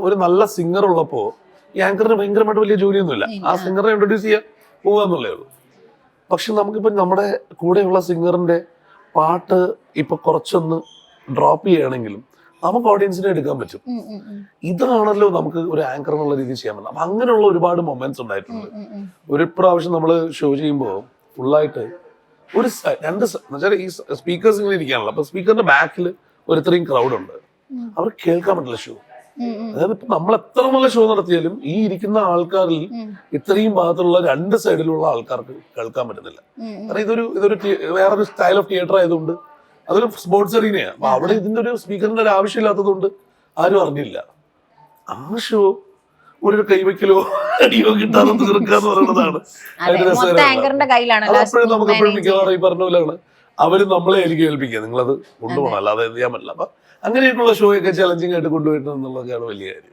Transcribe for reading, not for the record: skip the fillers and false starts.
ഒരു നല്ല സിംഗർ ഉള്ളപ്പോ ഈ ആങ്കറിന് ഭയങ്കരമായിട്ട് വലിയ ജോലിയൊന്നുമില്ല. ആ സിംഗറിനെ ഇൻട്രൊഡ്യൂസ് ചെയ്യാൻ പോവാന്നുള്ളേ ഉള്ളൂ. പക്ഷെ നമുക്കിപ്പോ നമ്മുടെ കൂടെയുള്ള സിംഗറിന്റെ പാട്ട് ഇപ്പൊ കുറച്ചൊന്ന് ഡ്രോപ്പ് ചെയ്യുകയാണെങ്കിലും നമുക്ക് ഓഡിയൻസിനെ എടുക്കാൻ പറ്റും. ഇതാണല്ലോ നമുക്ക് ഒരു ആങ്കർ എന്നുള്ള രീതിയിൽ ചെയ്യാൻ പറ്റും. അപ്പൊ അങ്ങനെയുള്ള ഒരുപാട് മൊമെന്റ്സ് ഉണ്ടായിട്ടുണ്ട്. ഒരു പ്രാവശ്യം നമ്മൾ ഷോ ചെയ്യുമ്പോൾ ഫുള്ളായിട്ട് ഒരു രണ്ട് എന്നുവെച്ചാൽ ഈ സ്പീക്കേഴ്സ് ഇങ്ങനെ ഇരിക്കാനല്ലോ. അപ്പൊ സ്പീക്കറിന്റെ ബാക്കിൽ ഒരു ഇത്രയും ക്രൗഡ് ഉണ്ട്, അവർ കേൾക്കാൻ പറ്റില്ല ഷോ. അതായത് ഇപ്പൊ നമ്മൾ എത്ര നല്ല ഷോ നടത്തിയാലും ഈ ഇരിക്കുന്ന ആൾക്കാരിൽ ഇത്രയും ഭാഗത്തുള്ള രണ്ട് സൈഡിലുള്ള ആൾക്കാർക്ക് കേൾക്കാൻ പറ്റുന്നില്ല. കാരണം ഇതൊരു വേറൊരു സ്റ്റൈൽ ഓഫ് തിയേറ്റർ ആയതുകൊണ്ട് അതൊരു സ്പോർട്സ് അറീനയാണ്. അപ്പൊ അവിടെ ഇതിന്റെ ഒരു സ്പീക്കറിന്റെ ഒരു ആവശ്യമില്ലാത്തത് കൊണ്ട് ആരും അറിഞ്ഞില്ല. ആ ഷോ ഒരു കൈവയ്ക്കലോ അടിയോ കിട്ടാതെ തീർക്കാന്ന് പറയുന്നതാണ് അതിന്റെ രസം. അപ്പോഴും നമുക്ക് എപ്പോഴും മിക്കവാറും ഈ പറഞ്ഞ പോലെയാണ് അവര് നമ്മളെ ആയിരിക്കും ഏൽപ്പിക്കുക, നിങ്ങളത് കൊണ്ടുപോകണം, അല്ലാതെ എന്ത് ചെയ്യാൻ പറ്റില്ല. അപ്പൊ അങ്ങനെയൊക്കെയുള്ള ഷോ ഒക്കെ ചലഞ്ചിങ് ആയിട്ട് കൊണ്ടുപോയിട്ട് എന്നുള്ളതൊക്കെയാണ് വലിയ കാര്യം.